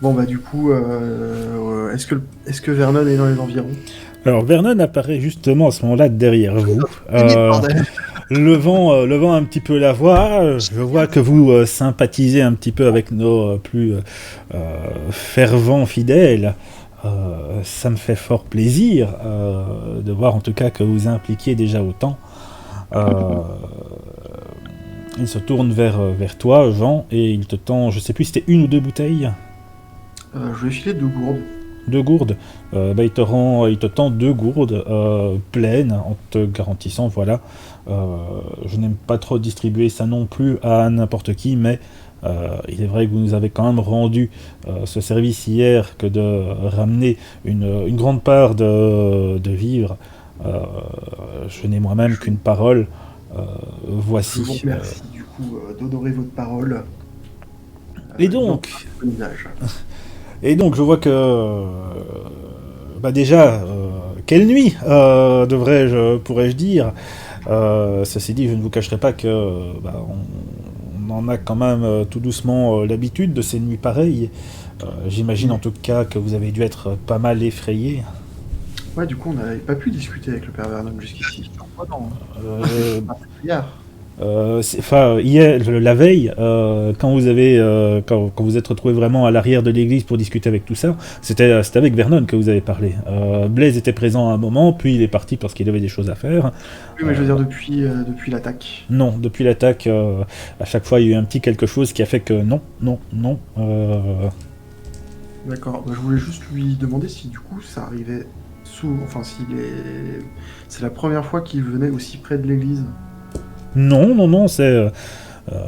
Bon, bah, du coup, est-ce que Vernon est dans les environs? Alors Vernon apparaît justement à ce moment-là derrière vous, Limite, bordel. levant un petit peu la voix. Je vois que vous sympathisez un petit peu avec nos plus fervents fidèles. Ça me fait fort plaisir de voir en tout cas que vous impliquiez déjà autant. Euh, il se tourne vers toi, Jean, et il te tend, je sais plus si c'était une ou deux bouteilles. Je vais filer 2 gourdes. Deux gourdes. Il te tend deux gourdes pleines en te garantissant, voilà. Je n'aime pas trop distribuer ça non plus à n'importe qui, mais il est vrai que vous nous avez quand même rendu ce service hier que de ramener une grande part de vivres. Je n'ai moi-même qu'une parole. Je Voici. vous remercie, du coup, d'honorer votre parole. Et donc, Bon usage. Et donc, je vois que... bah déjà, quelle nuit, pourrais-je dire. Ceci dit, je ne vous cacherai pas que on en a quand même tout doucement l'habitude de ces nuits pareilles. J'imagine en tout cas que vous avez dû être pas mal effrayé. Ouais, du coup, on n'avait pas pu discuter avec le père Vernon jusqu'ici. Oh non. Euh, Hier. Hier, la veille, quand vous êtes retrouvé vraiment à l'arrière de l'église pour discuter avec tout ça, c'était avec Vernon que vous avez parlé. Blaise était présent à un moment, puis il est parti parce qu'il avait des choses à faire. Oui, mais je veux dire, depuis l'attaque. Non, depuis l'attaque, à chaque fois il y a eu un petit quelque chose qui a fait que non, non, non. D'accord. Bah, je voulais juste lui demander si, du coup, ça arrivait Enfin, c'est la première fois qu'il venait aussi près de l'église. Non, non, non, c'est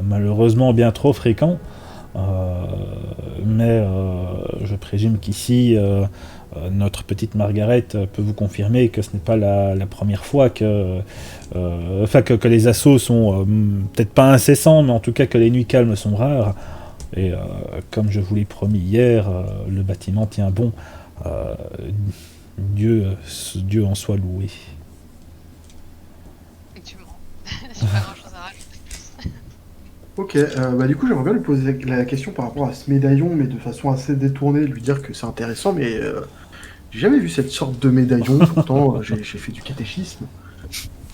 malheureusement bien trop fréquent. Euh, mais je présume qu'ici, notre petite Margaret peut vous confirmer que ce n'est pas la première fois que les assauts sont peut-être pas incessants, mais en tout cas que les nuits calmes sont rares. Et comme je vous l'ai promis hier, le bâtiment tient bon. Euh, Dieu en soit loué. Effectivement. J'ai pas grand chose à rajouter. Ok, bah du coup j'aimerais bien lui poser la question par rapport à ce médaillon, mais de façon assez détournée, lui dire que c'est intéressant, mais j'ai jamais vu cette sorte de médaillon, pourtant j'ai fait du catéchisme.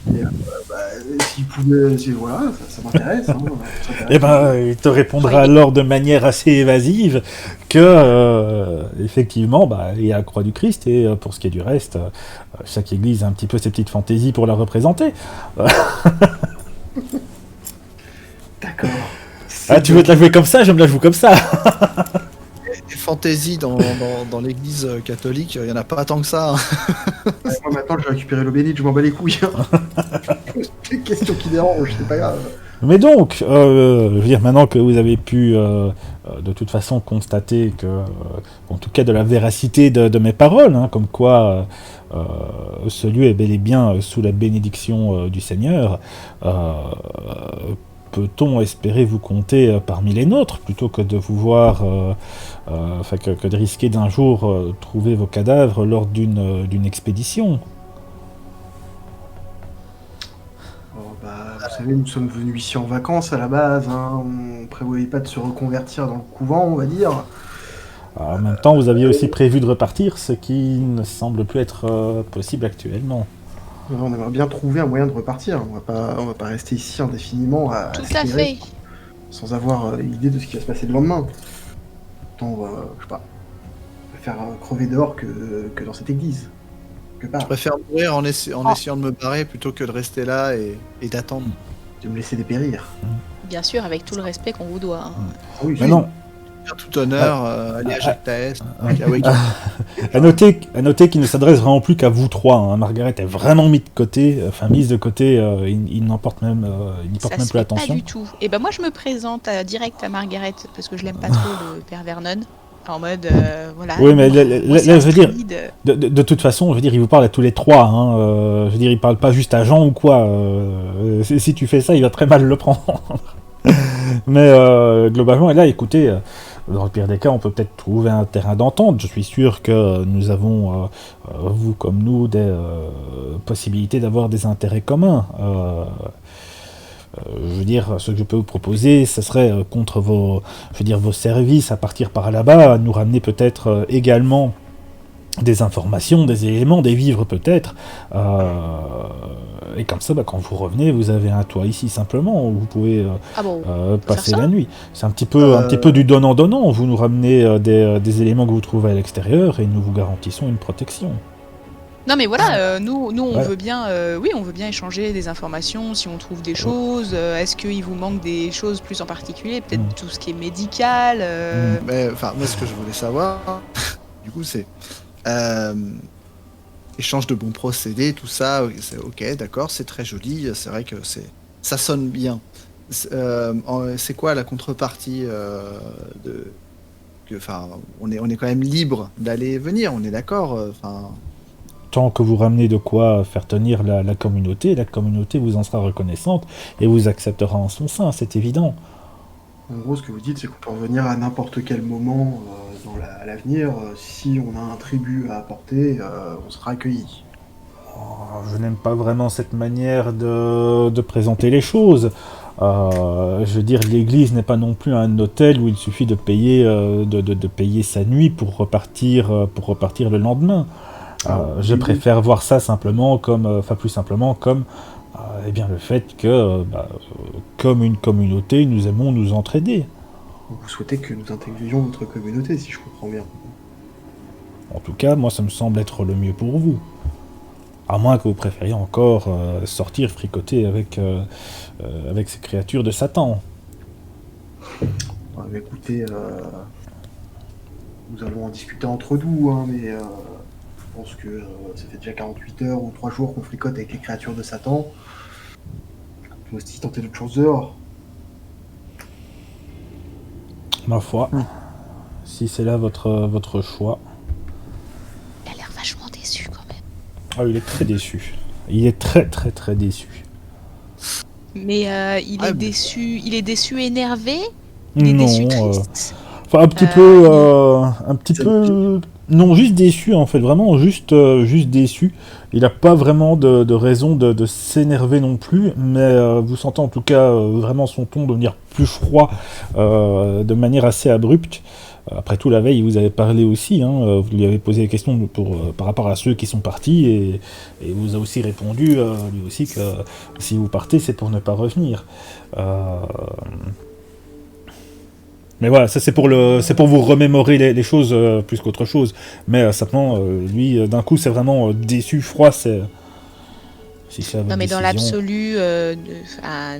Et, bah, s'il pouvait, voilà, ça m'intéresse. Hein, ça m'intéresse. Eh ben, il te répondra alors de manière assez évasive que, effectivement, il y a la croix du Christ, et pour ce qui est du reste, chaque église a un petit peu ses petites fantaisies pour la représenter. D'accord. Ah, tu veux te la jouer comme ça, je me la joue comme ça. Les fantaisies dans l'église catholique, il y en a pas tant que ça. Hein. Moi maintenant je vais récupérer l'eau bénite, je m'en bats les couilles. C'est une question qui dérange, c'est pas grave. Mais donc, je veux dire, maintenant que vous avez pu de toute façon constater que, en tout cas de la véracité de mes paroles, hein, comme quoi ce lieu est bel et bien sous la bénédiction du Seigneur, peut-on espérer vous compter parmi les nôtres, plutôt que de vous voir, que de risquer d'un jour trouver vos cadavres lors d'une expédition? Oh, bah, vous savez, nous sommes venus ici en vacances à la base, hein. On prévoyait pas de se reconvertir dans le couvent, on va dire. En même temps, vous aviez aussi prévu de repartir, ce qui ne semble plus être possible actuellement. On aimerait bien trouver un moyen de repartir. On va pas rester ici indéfiniment à Tout à espérer, fait. sans avoir idée de ce qui va se passer le lendemain. Autant, je sais pas, préfère crever dehors que dans cette église. Que Je part. préfère mourir en essayant de me barrer plutôt que de rester là et d'attendre. De me laisser dépérir. Bien sûr, avec tout le respect qu'on vous doit. Hein. Ah oui, Mais non, Faire tout honneur, aller à Jacques Taès, à noter qu'il ne s'adresse vraiment plus qu'à vous trois. Hein. Margaret est vraiment mise de côté, il n'y porte même Ça plus se fait pas attention. du tout. Et ben moi je me présente direct à Margaret parce que je l'aime pas trop le père Vernon. En mode voilà. Oui, mais moi, là, je veux dire, Astrid, de toute façon, je veux dire, il vous parle à tous les trois. Hein. Je veux dire, il parle pas juste à Jean ou quoi. Si tu fais ça, il va très mal le prendre. Mais globalement, et là, écoutez, dans le pire des cas, on peut peut-être trouver un terrain d'entente. Je suis sûr que nous avons, vous comme nous, des possibilités d'avoir des intérêts communs. je veux dire, ce que je peux vous proposer, ce serait contre vos services à partir par là-bas, à nous ramener peut-être également des informations, des éléments, des vivres peut-être. Et comme ça, quand vous revenez, vous avez un toit ici simplement, où vous pouvez Ah bon, on peut passer faire ça la nuit. C'est un petit peu du donnant-donnant. Vous nous ramenez des éléments que vous trouvez à l'extérieur et nous vous garantissons une protection. Non mais voilà, nous on Ouais. veut bien, oui, on veut bien échanger des informations si on trouve des choses. Est-ce qu'il vous manque des choses plus en particulier, peut-être Mm. tout ce qui est médical. Mais enfin, moi, ce que je voulais savoir, du coup, c'est échange de bons procédés, tout ça. C'est ok, d'accord, c'est très joli. C'est vrai que ça sonne bien. C'est quoi la contrepartie enfin, on est quand même libre d'aller et venir. On est d'accord. Enfin, Tant que vous ramenez de quoi faire tenir la communauté vous en sera reconnaissante et vous acceptera en son sein, c'est évident. En gros, ce que vous dites, c'est qu'on peut revenir à n'importe quel moment à l'avenir. Si on a un tribut à apporter, on sera accueilli. Je n'aime pas vraiment cette manière de présenter les choses. Je veux dire, l'église n'est pas non plus un hôtel où il suffit de payer, de payer sa nuit pour repartir le lendemain. Je préfère voir ça simplement comme, plus simplement comme, eh bien, le fait que, comme une communauté, nous aimons nous entraider. Vous souhaitez que nous intégrions votre communauté, si je comprends bien. En tout cas, moi, ça me semble être le mieux pour vous. À moins que vous préfériez encore sortir, fricoter avec ces créatures de Satan. Mais écoutez, nous allons en discuter entre nous, hein, mais je pense que ça fait déjà 48 heures ou 3 jours qu'on fricote avec les créatures de Satan. On peut aussi tenter d'autres choses dehors. Ma foi, si c'est là votre choix. Il a l'air vachement déçu quand même. Ah, il est très déçu. Il est très très très déçu. Mais il est mais- déçu, énervé. Il est Non, déçu triste. enfin un petit peu, non, juste déçu en fait, vraiment juste déçu. Il n'a pas vraiment de raison de s'énerver non plus, mais vous sentez en tout cas vraiment son ton devenir plus froid de manière assez abrupte. Après tout, la veille, il vous avez parlé aussi, hein, vous lui avez posé des questions par rapport à ceux qui sont partis, et il vous a aussi répondu, lui aussi, que si vous partez, c'est pour ne pas revenir. Mais voilà, ça c'est pour vous remémorer les choses plus qu'autre chose. Mais simplement, lui, d'un coup, c'est vraiment déçu, froid, c'est... Si c'est à votre Non mais dans décision. l'absolu,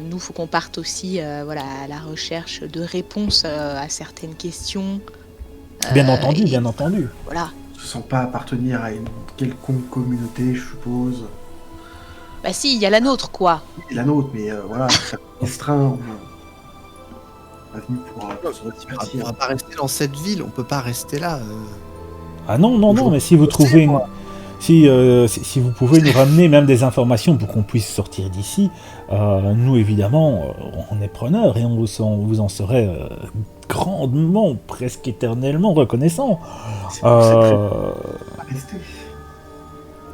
nous faut qu'on parte aussi, voilà, à la recherche de réponses à certaines questions. Bien entendu, et bien entendu. Voilà. Je ne sens pas appartenir à une quelconque communauté, je suppose. Bah si, il y a la nôtre quoi. Et la nôtre, mais voilà, ça restreint. On est venu pour se on divertir. va pas rester dans cette ville. On peut pas rester là. Ah non, non, non, mais si vous trouvez une... si vous pouvez nous ramener même des informations pour qu'on puisse sortir d'ici, nous évidemment, on est preneurs et on vous en serait grandement, presque éternellement reconnaissant. C'est pour cette raison Euh, qu'on va rester.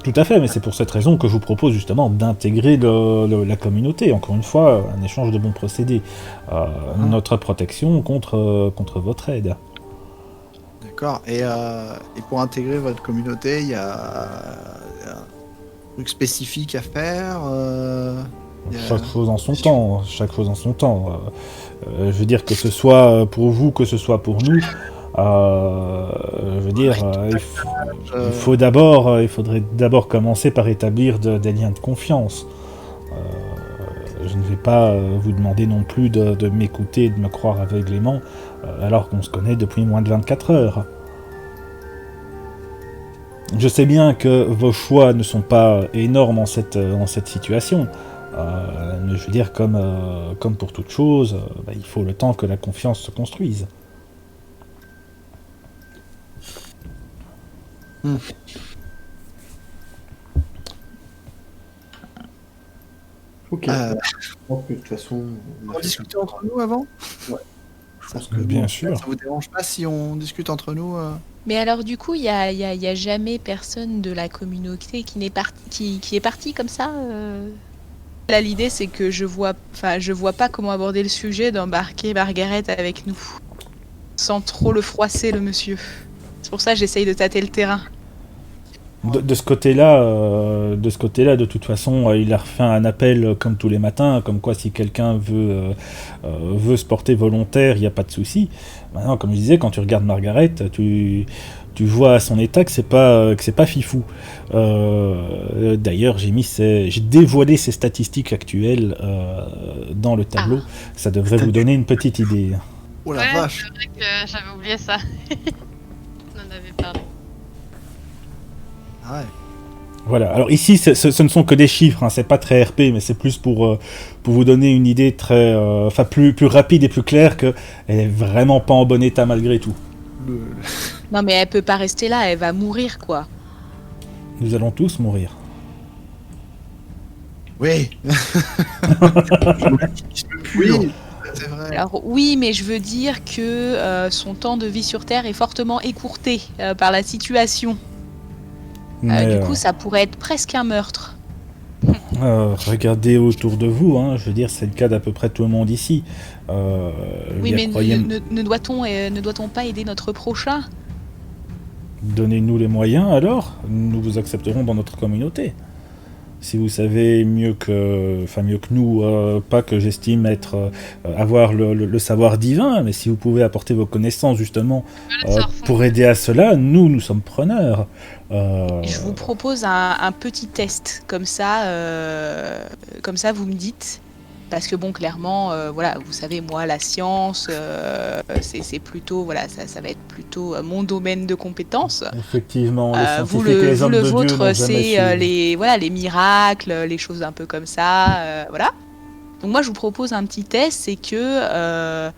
Tout à fait, mais c'est pour cette raison que je vous propose justement d'intégrer la communauté. Encore une fois, un échange de bons procédés. Notre protection contre votre aide. D'accord. Et pour intégrer votre communauté, il y a un truc spécifique à faire. Il y a- Chaque chose en son temps. Chaque chose en son temps. Je veux dire que ce soit pour vous, que ce soit pour nous. Je veux dire, il faudrait d'abord commencer par établir des liens de confiance. Je ne vais pas vous demander non plus de m'écouter et de me croire aveuglément alors qu'on se connaît depuis moins de 24 heures. Je sais bien que vos choix ne sont pas énormes en cette situation, mais je veux dire, comme pour toute chose, il faut le temps que la confiance se construise. Ok. Je pense que de toute façon, on a On fait discutait entre nous avant. Je pense que Bien sûr. Ça vous dérange pas si on discute entre nous Mais alors du coup, il y a jamais personne de la communauté qui est parti comme ça Là, l'idée, c'est que je vois pas comment aborder le sujet d'embarquer Margaret avec nous, sans trop le froisser, le monsieur. C'est pour ça que j'essaye de tâter le terrain. De ce côté-là, de toute façon, il a refait un appel comme tous les matins, comme quoi si quelqu'un veut se porter volontaire, il n'y a pas de souci. Maintenant, comme je disais, quand tu regardes Margaret, tu vois à son état que c'est pas fifou. D'ailleurs, j'ai dévoilé ses statistiques actuelles dans le tableau. Ça devrait vous donner une petite idée. Oh la Ouais, vache. c'est vrai que j'avais oublié ça. On en avait parlé. Ah ouais. Voilà, alors ici ce ne sont que des chiffres, hein. C'est pas très RP, mais c'est plus pour vous donner une idée plus rapide et plus claire qu'elle est vraiment pas en bon état malgré tout. Non, mais elle peut pas rester là, elle va mourir, quoi. Nous allons tous mourir. Oui, Oui, oui, c'est vrai. Alors oui, mais je veux dire que son temps de vie sur Terre est fortement écourté par la situation. Mais, Du coup, ça pourrait être presque un meurtre. regardez autour de vous, hein, je veux dire, c'est le cas d'à peu près tout le monde ici. Oui, mais croyez- ne doit-on pas aider notre prochain? Donnez-nous les moyens alors, nous vous accepterons dans notre communauté. Si vous savez mieux que nous, pas que j'estime avoir le savoir divin, mais si vous pouvez apporter vos connaissances justement pour aider à cela, nous sommes preneurs. Je vous propose un petit test, comme ça vous me dites. Parce que bon, clairement, voilà, vous savez, moi, la science, c'est plutôt, voilà, ça va être plutôt mon domaine de compétence. Effectivement, les Vous scientifiques et les hommes le de Dieu vôtre, n'ont jamais c'est su. les miracles, les choses un peu comme ça, voilà. Donc moi, je vous propose un petit test, c'est que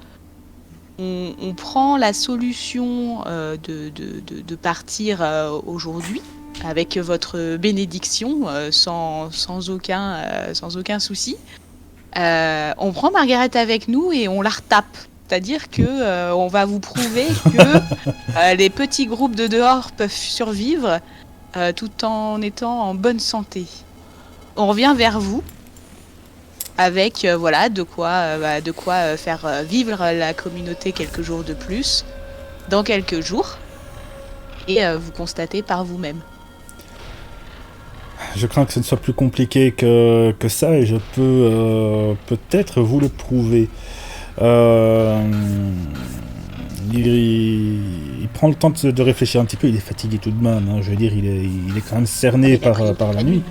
on prend la solution de partir aujourd'hui avec votre bénédiction, sans aucun souci. On prend Margaret avec nous et on la retape. C'est-à-dire que on va vous prouver que les petits groupes de dehors peuvent survivre tout en étant en bonne santé. On revient vers vous avec voilà de quoi faire vivre la communauté quelques jours de plus dans quelques jours et vous constatez par vous-même. Je crains que ce ne soit plus compliqué que ça et je peux peut-être vous le prouver. Il prend le temps de réfléchir un petit peu, il est fatigué tout de même, hein. Je veux dire, il est quand même cerné Il a pris par la la nuit.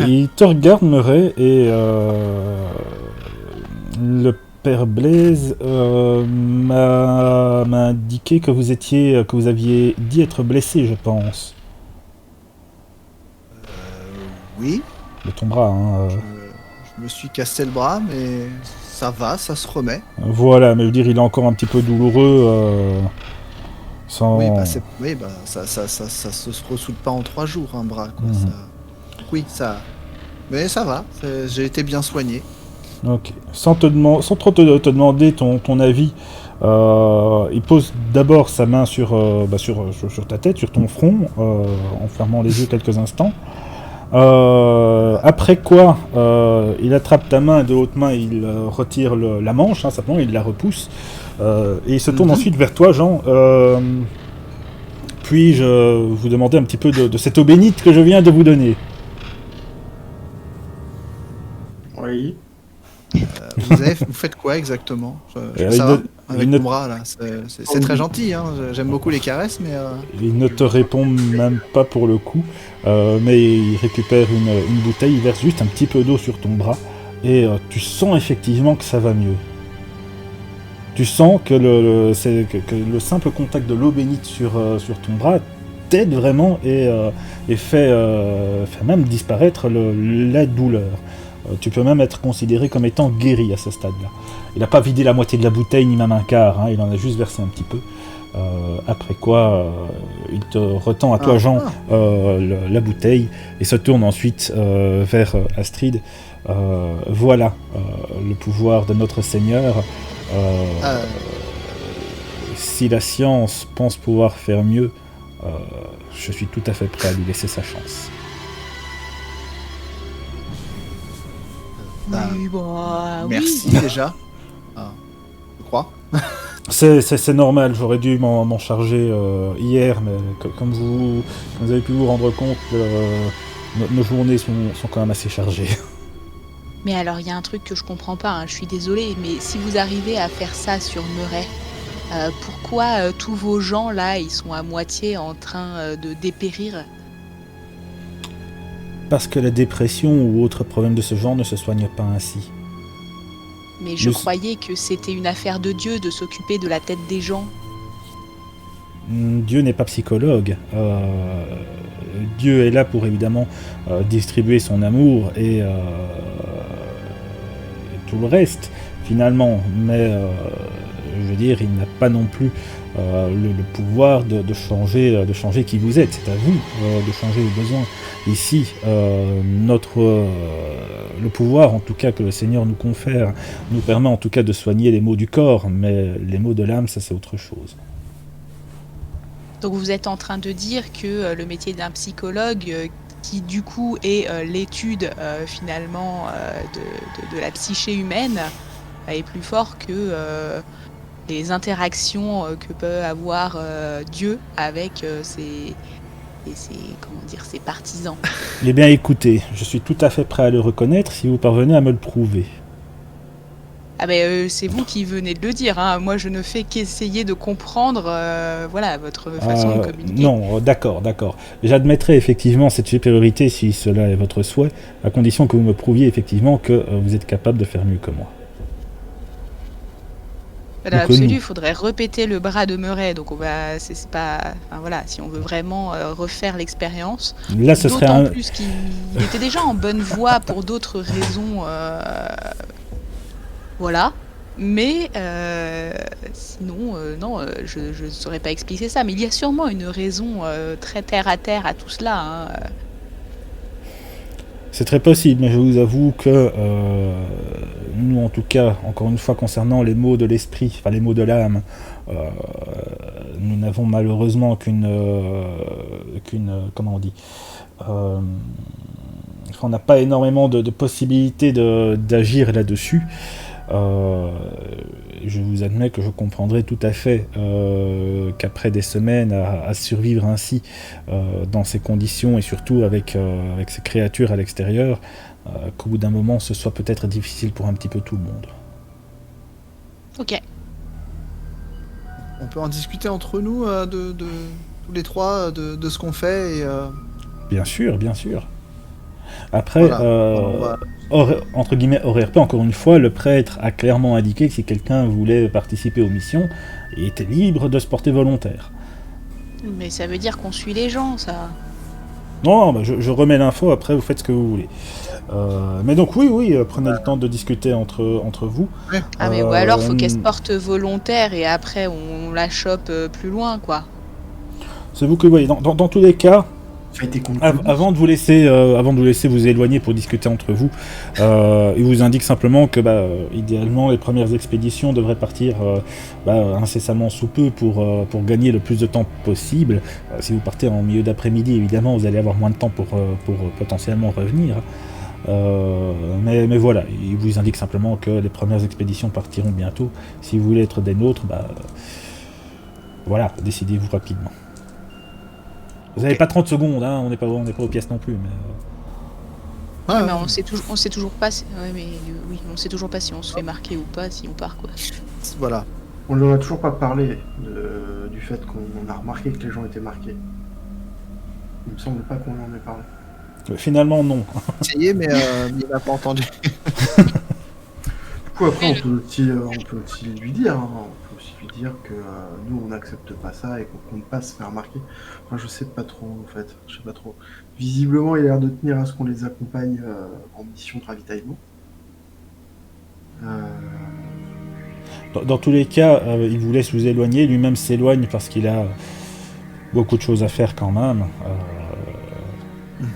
Il te regarde, Murray, et le père Blaise m'a indiqué que vous aviez dit être blessé, je pense. Oui, De ton bras, hein. je me suis cassé le bras, mais ça va, ça se remet. Voilà, mais je veux dire, il est encore un petit peu douloureux. Sans... Oui, ça se ressoude pas en 3 jours, un bras, quoi. Mhm. Oui, ça. Mais ça va, j'ai été bien soigné. Ok. Sans trop te demander ton avis, il pose d'abord sa main sur ta tête, sur ton front, en fermant les yeux quelques instants. Après quoi, il attrape ta main de l'autre main, il retire la manche, hein, simplement il la repousse, et il se tourne ensuite vers toi, Jean. Puis-je vous demander un petit peu de cette eau bénite que je viens de vous donner? Oui. Vous faites quoi exactement? Ça va avec mon bras là. C'est très gentil, hein. J'aime beaucoup les caresses, mais. Il ne te répond même pas pour le coup, mais il récupère une bouteille, il verse juste un petit peu d'eau sur ton bras, et tu sens effectivement que ça va mieux. Tu sens que le simple contact de l'eau bénite sur ton bras t'aide vraiment et fait même disparaître la douleur. Tu peux même être considéré comme étant guéri à ce stade-là. Il n'a pas vidé la moitié de la bouteille, ni même un quart, hein, il en a juste versé un petit peu. Après quoi, il te retend à toi, Jean, la bouteille, et se tourne ensuite vers Astrid. Voilà le pouvoir de notre Seigneur. Si la science pense pouvoir faire mieux, je suis tout à fait prêt à lui laisser sa chance. Oui, bah, oui. Merci déjà. Ah, je crois. C'est normal, j'aurais dû m'en charger hier, mais comme vous avez pu vous rendre compte, nos journées sont quand même assez chargées. Mais alors, il y a un truc que je comprends pas, hein, je suis désolée, mais si vous arrivez à faire ça sur Murray, pourquoi tous vos gens là, ils sont à moitié en train de dépérir? Parce que la dépression ou autre problème de ce genre ne se soigne pas ainsi. Mais je croyais que c'était une affaire de Dieu de s'occuper de la tête des gens. Dieu n'est pas psychologue. Dieu est là pour évidemment distribuer son amour et tout le reste finalement, mais je veux dire, il n'a pas non plus le pouvoir de changer qui vous êtes. C'est à vous de changer les besoins. Ici, le pouvoir, en tout cas, que le Seigneur nous confère, nous permet en tout cas de soigner les maux du corps, mais les maux de l'âme, ça c'est autre chose. Donc vous êtes en train de dire que le métier d'un psychologue, qui du coup est l'étude finalement de la psyché humaine, est plus fort que les interactions que peut avoir Dieu avec ses partisans. Eh bien écoutez, je suis tout à fait prêt à le reconnaître si vous parvenez à me le prouver. Ah ben c'est vous qui venez de le dire, hein. Moi je ne fais qu'essayer de comprendre voilà, votre façon de communiquer. Non, d'accord. J'admettrai effectivement cette supériorité si cela est votre souhait, à condition que vous me prouviez effectivement que vous êtes capable de faire mieux que moi. Dans l'absolu, il faudrait répéter le bras de Murray, donc on va, c'est pas, enfin, voilà, si on veut vraiment refaire l'expérience. Là, ce serait d'autant plus qu'il était déjà en bonne voie pour d'autres raisons, voilà. Mais sinon, non, je ne saurais pas expliquer ça. Mais il y a sûrement une raison très terre à terre à tout cela. Hein. C'est très possible, mais je vous avoue que nous, en tout cas, encore une fois, concernant les maux de l'esprit, enfin les maux de l'âme, nous n'avons malheureusement comment on dit, on n'a pas énormément de possibilités d'agir là-dessus. Je vous admets que je comprendrai tout à fait qu'après des semaines à survivre ainsi dans ces conditions et surtout avec ces créatures à l'extérieur, qu'au bout d'un moment ce soit peut-être difficile pour un petit peu tout le monde. Ok. On peut en discuter entre nous de tous les trois de ce qu'on fait et Bien sûr. Après, voilà. entre guillemets, RP, encore une fois, le prêtre a clairement indiqué que si quelqu'un voulait participer aux missions, il était libre de se porter volontaire. Mais ça veut dire qu'on suit les gens, ça. Non, bah je remets l'info, après vous faites ce que vous voulez. Mais donc oui, prenez le temps de discuter entre vous. Ah mais ou alors faut qu'elle se porte volontaire et après on la chope plus loin, quoi. C'est vous que vous voyez. Dans tous les cas, avant de vous laisser vous éloigner pour discuter entre vous, il vous indique simplement que idéalement les premières expéditions devraient partir incessamment sous peu pour gagner le plus de temps possible. Si vous partez en milieu d'après-midi, évidemment, vous allez avoir moins de temps pour potentiellement revenir. Mais voilà, il vous indique simplement que les premières expéditions partiront bientôt. Si vous voulez être des nôtres, voilà, décidez-vous rapidement. Vous n'avez pas 30 secondes, hein, on n'est pas aux pièces non plus. Mais... mais on sait toujours pas si... on sait toujours pas si on se fait marquer ou pas, si on part, quoi. Voilà. On n'en a toujours pas parlé du fait qu'on a remarqué que les gens étaient marqués. Il me semble pas qu'on en ait parlé. Finalement, non. Essayez, mais il n'a pas entendu. Du coup, après, on peut aussi lui dire, hein, que nous, on n'accepte pas ça et qu'on compte pas se faire remarquer. Enfin, je sais pas trop, en fait. Je sais pas trop. Visiblement, il a l'air de tenir à ce qu'on les accompagne en mission de ravitaillement. Dans tous les cas, il vous laisse vous éloigner. Lui-même s'éloigne parce qu'il a beaucoup de choses à faire quand même.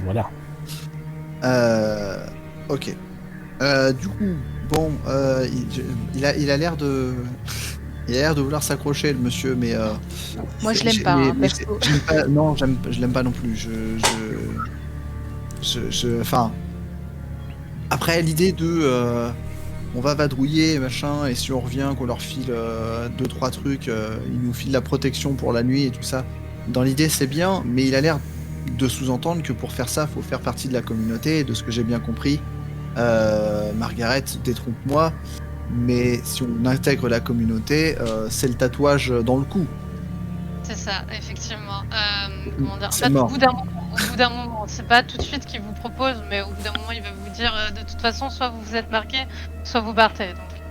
Voilà. Ok. Du coup, bon, il a l'air de... Il a l'air de vouloir s'accrocher, le monsieur, mais... Moi, je l'aime pas, hein, perso. Non, je l'aime pas non plus. Enfin... Après, l'idée de on va vadrouiller, machin, et si on revient, qu'on leur file 2-3 trucs, ils nous filent la protection pour la nuit et tout ça. Dans l'idée, c'est bien, mais il a l'air de sous-entendre que pour faire ça, faut faire partie de la communauté, et de ce que j'ai bien compris. Margaret, détrompe-moi, mais si on intègre la communauté, c'est le tatouage dans le cou. C'est ça, effectivement. Comment dire, en C'est fait, mort. au bout d'un moment, c'est pas tout de suite qu'il vous propose, mais au bout d'un moment, il va vous dire de toute façon, soit vous vous êtes marqué, soit vous partez. Donc.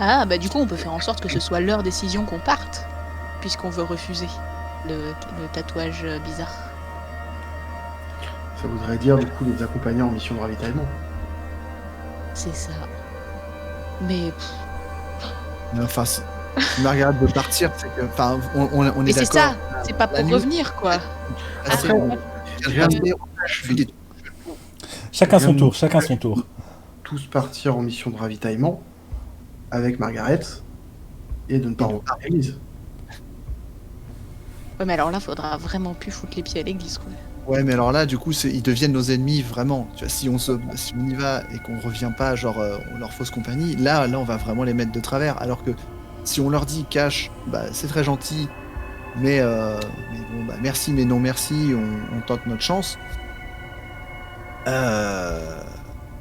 Ah, bah du coup, on peut faire en sorte que ce soit leur décision qu'on parte, puisqu'on veut refuser le tatouage bizarre. Ça voudrait dire, du coup, les accompagner en mission de ravitaillement. C'est ça. Mais Mais enfin, si Margaret veut partir, c'est que. Enfin, on est mais c'est d'accord. ça, c'est pas La pour nuit. revenir, quoi. Après, je fais des trucs. Chacun son Rien tour, de- chacun son tour. Tous partir en mission de ravitaillement avec Margaret et de ne pas rentrer à l'église. Ouais, mais alors là, faudra vraiment plus foutre les pieds à l'église, quoi. Ouais, mais alors là, du coup, ils deviennent nos ennemis vraiment. Tu vois, si on y va et qu'on revient pas, genre, on leur fausse compagnie, là, on va vraiment les mettre de travers. Alors que si on leur dit cash, bah, c'est très gentil, mais bon, bah, merci, mais non merci, on tente notre chance.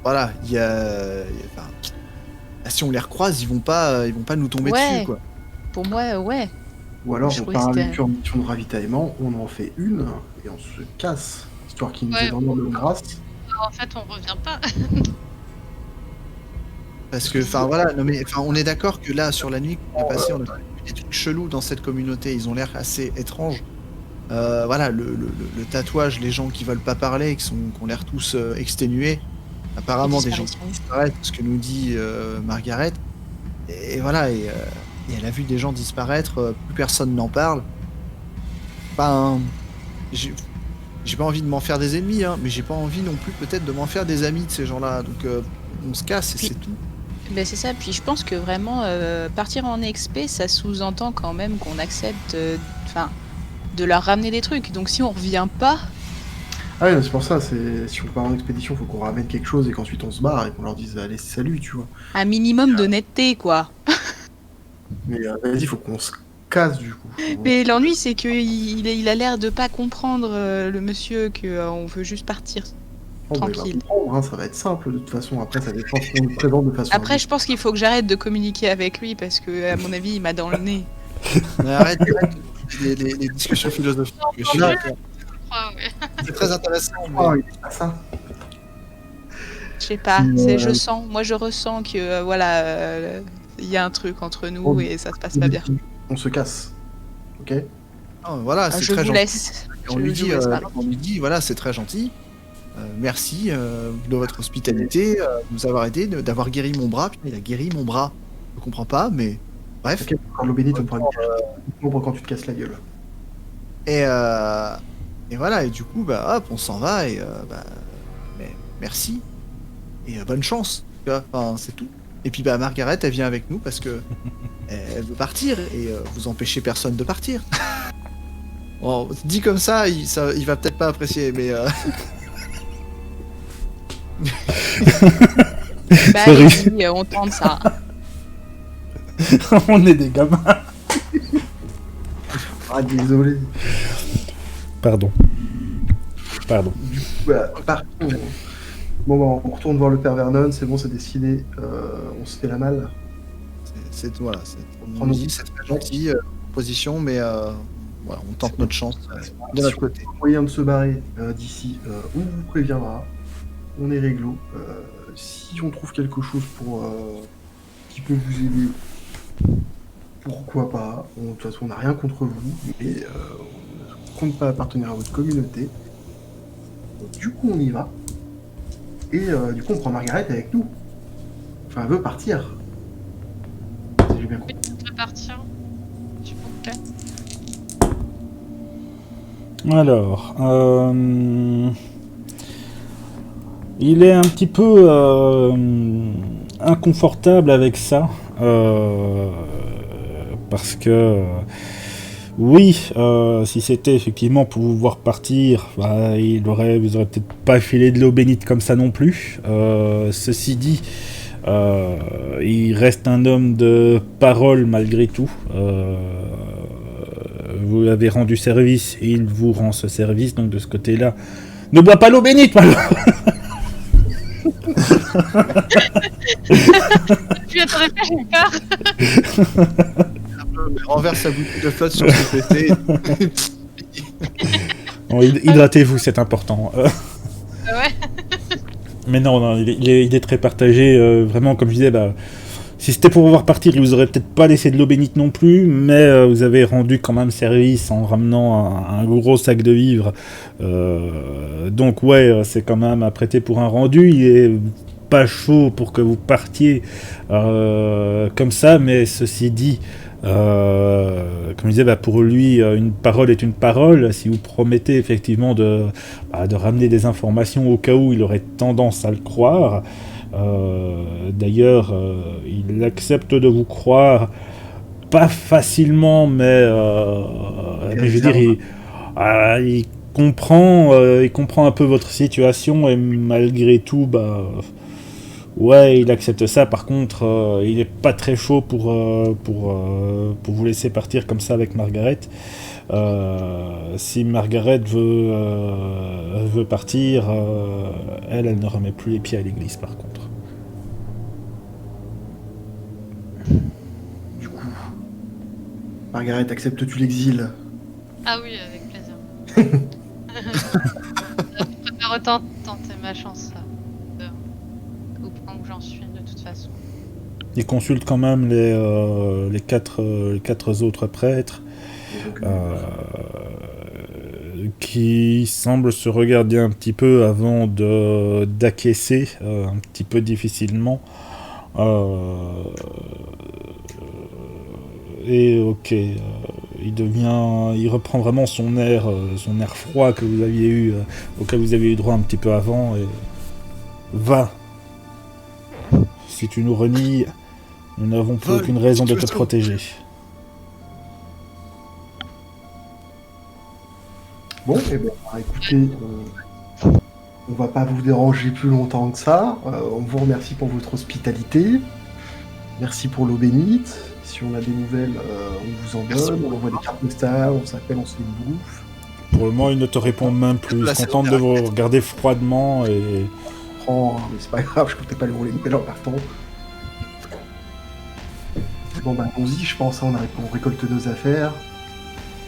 Voilà, enfin, si on les recroise, ils vont pas nous tomber Ouais. dessus, quoi. Pour moi, ouais. Ou alors Je on trouvais part que avec c'était- eux en mission de ravitaillement, on en fait une et on se casse, histoire qu'ils nous Ouais. aient vraiment de grâce. En fait, on revient pas. Parce que, enfin voilà, non mais enfin, on est d'accord que là, sur la nuit qu'on a passée, on a vu des trucs chelous dans cette communauté. Ils ont l'air assez étranges. Voilà, le tatouage, les gens qui veulent pas parler, qui ont l'air tous exténués. Apparemment, des gens qui disparaissent, ce que nous dit Margaret. Et voilà, et elle a vu des gens disparaître, plus personne n'en parle. Ben, j'ai pas envie de m'en faire des ennemis, hein, mais j'ai pas envie non plus peut-être de m'en faire des amis de ces gens-là. Donc on se casse et Puis- c'est tout. Ben c'est ça, puis je pense que vraiment partir en expé, ça sous-entend quand même qu'on accepte de leur ramener des trucs. Donc si on revient pas, Ah ouais, c'est pour ça, si on part en expédition, faut qu'on ramène quelque chose et qu'ensuite on se barre et qu'on leur dise allez, salut, tu vois. un minimum d'honnêteté, quoi. Mais vas-y, faut qu'on se casse du coup. Mais l'ennui, c'est qu'il a l'air de pas comprendre, le monsieur, qu'on veut juste partir. Oh, bah, il va tranquille. comprendre, hein, ça va être simple de toute façon. Après, ça dépend si on le présente de façon. Après, je pense qu'il faut que j'arrête de communiquer avec lui parce que, à mon avis, il m'a dans le nez. Mais arrête les discussions philosophiques. Je suis Non. d'accord. crois, ouais. C'est très intéressant. mais- Oh, il est pas ça. Je sais pas, Mais, je sens, moi je ressens que il y a un truc entre nous Oh, et ça se passe pas bien. On se casse. Ok. Non, voilà, c'est Je très vous gentil. laisse. On lui dit, voilà, c'est très gentil. Merci de votre hospitalité, de nous avoir aidé, d'avoir guéri mon bras. Putain, il a guéri mon bras. Je comprends pas, mais bref. Ok, quand l'eau bénite, on pourra le dire quand tu te casses la gueule. Et voilà, et du coup, bah hop, on s'en va et mais merci et bonne chance. Tu vois, enfin, c'est tout. Et puis bah Margaret, elle vient avec nous parce que elle veut partir et vous empêchez personne de partir. Bon, dit comme ça, il va peut-être pas apprécier, mais Bah, Sorry. allez, on tente ça. On est des gamins. Ah, désolé. Pardon. Pardon. Voilà, partons. Bon, bah, on retourne voir le père Vernon, c'est bon, c'est décidé. On se fait la malle. voilà, on nous dit c'est très gentil proposition, mais voilà, on tente notre chance de notre côté. Moyen de se barrer d'ici, on vous préviendra. On est réglo. Si on trouve quelque chose qui peut vous aider, pourquoi pas. De toute façon, on n'a rien contre vous, mais on ne compte pas appartenir à votre communauté. Donc, du coup, on y va. Et du coup, on prend Margaret avec nous. Enfin, elle veut partir. Si j'ai bien compris. Oui, on peut partir. S'il vous plaît. Alors, il est un petit peu inconfortable avec ça, parce que Oui, si c'était effectivement pour vous voir partir, bah, vous aurez peut-être pas filé de l'eau bénite comme ça non plus. Ceci dit, il reste un homme de parole malgré tout. Vous avez rendu service et il vous rend ce service, donc de ce côté-là, ne bois pas l'eau bénite, malheureux. Tu attendais pas, j'ai eu peur. Renverse sa bouteille de flotte sur ce côté. Bon, hydratez-vous, c'est important. Ouais. Mais non, il est très partagé. Vraiment, comme je disais, bah, si c'était pour vous voir partir, il vous aurait peut-être pas laissé de l'eau bénite non plus, mais vous avez rendu quand même service en ramenant un gros sac de vivres. Donc ouais, c'est quand même à prêter pour un rendu. Il est pas chaud pour que vous partiez comme ça, mais ceci dit, comme je disais, bah, pour lui, une parole est une parole. Si vous promettez effectivement de ramener des informations au cas où il aurait tendance à le croire, d'ailleurs, il accepte de vous croire, pas facilement, mais je veux dire, il comprend un peu votre situation et malgré tout, bah. Ouais, il accepte ça. Par contre, il est pas très chaud pour vous laisser partir comme ça avec Margaret. Si Margaret veut partir, elle ne remet plus les pieds à l'église, par contre. Du coup, Margaret, acceptes-tu l'exil? Ah oui, avec plaisir. Je préfère autant tenter ma chance au point où j'en suis de toute façon. Il consulte quand même les quatre autres prêtres qui semblent se regarder un petit peu avant d'acquiescer un petit peu difficilement. Et ok, il reprend vraiment son air froid que vous aviez eu, auquel vous aviez eu droit un petit peu avant, et va. Si tu nous renies, nous n'avons plus aucune raison de te protéger. Bon, et bien, écoutez, on va pas vous déranger plus longtemps que ça. On vous remercie pour votre hospitalité. Merci pour l'eau bénite. Si on a des nouvelles, on vous en donne. On envoie des cartes postales, on s'appelle, on se fait une bouffe. Pour le moment, il ne te répond même plus. Il se contente de vous regarder froidement et... Mais c'est pas grave, je comptais pas lui rouler une pelle en partant. Bon bah allons-y, je pense, hein, on récolte nos affaires.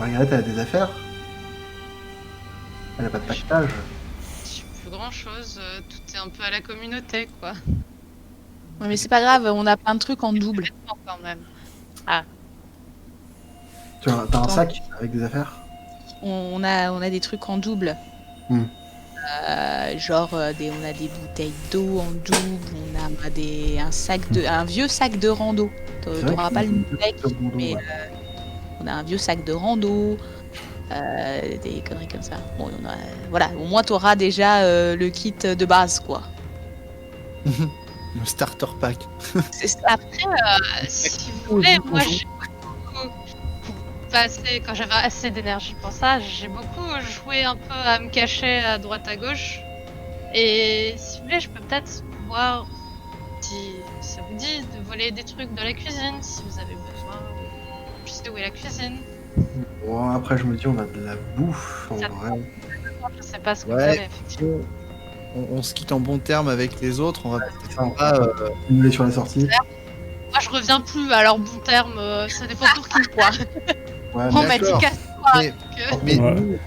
Margaret, elle a des affaires? Elle a pas de pactage? Je plus grand chose, tout est un peu à la communauté quoi. Ouais, mais c'est pas grave, on a plein de trucs en double. Quand même. T'as un sac avec des affaires? On a des trucs en double. Genre on a des bouteilles d'eau en double, on a un vieux sac de rando. T'auras pas le mec, mais on a un vieux sac de rando, des conneries comme ça. Bon, voilà, au moins t'auras déjà le kit de base quoi. Le starter pack. C'est ça. Après, si vous voulez, moi quand j'avais assez d'énergie pour ça, j'ai beaucoup joué un peu à me cacher à droite à gauche. Et si vous voulez, je peux peut-être voir si ça vous dit de voler des trucs dans la cuisine, si vous avez besoin. Je sais où est la cuisine. Bon, après, je me dis, on a de la bouffe en vrai. Je sais pas ce que vous avez, effectivement. On se quitte en bon terme avec les autres, on va peut-être pas nous sur la sortie. Moi je reviens plus, alors bon terme, ça dépend pour qui quoi. Ouais, on m'a dit casse-toi. Mais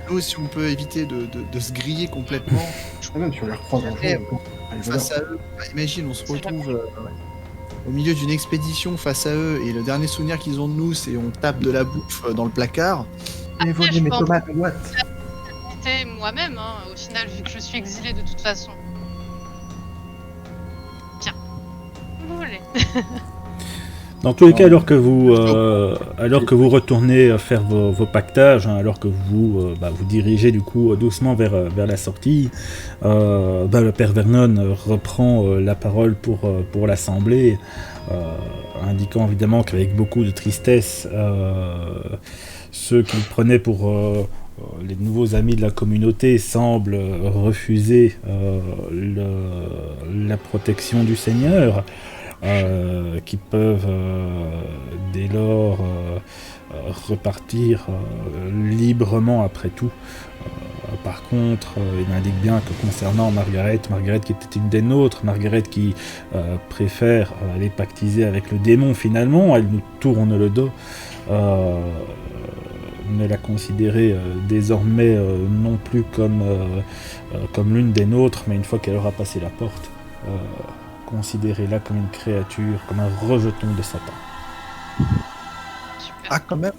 nous, si on peut éviter de se griller complètement, je crois même tu les recroises un jour. Face à eux, imagine, on se retrouve au milieu d'une expédition face à eux et le dernier souvenir qu'ils ont de nous, c'est on tape de la bouffe dans le placard. Mais voler mes tomates en boîte. Moi-même, hein, au final, vu que je suis exilée de toute façon. Tiens, vous voulez. Dans tous les cas, alors que vous retournez faire vos pactages, hein, alors que vous vous dirigez du coup doucement vers la sortie, le père Vernon reprend la parole pour l'assemblée. indiquant évidemment qu'avec beaucoup de tristesse, ceux qu'il prenait pour les nouveaux amis de la communauté semblent refuser la protection du Seigneur, qui peuvent dès lors repartir librement après tout. Par contre, il indique bien que concernant Margaret qui était une des nôtres, Margaret qui préfère aller pactiser avec le démon finalement, elle nous tourne le dos, ne la considérer désormais non plus comme l'une des nôtres, mais une fois qu'elle aura passé la porte, considérez-la comme une créature, comme un rejeton de Satan. Super. Ah, quand même.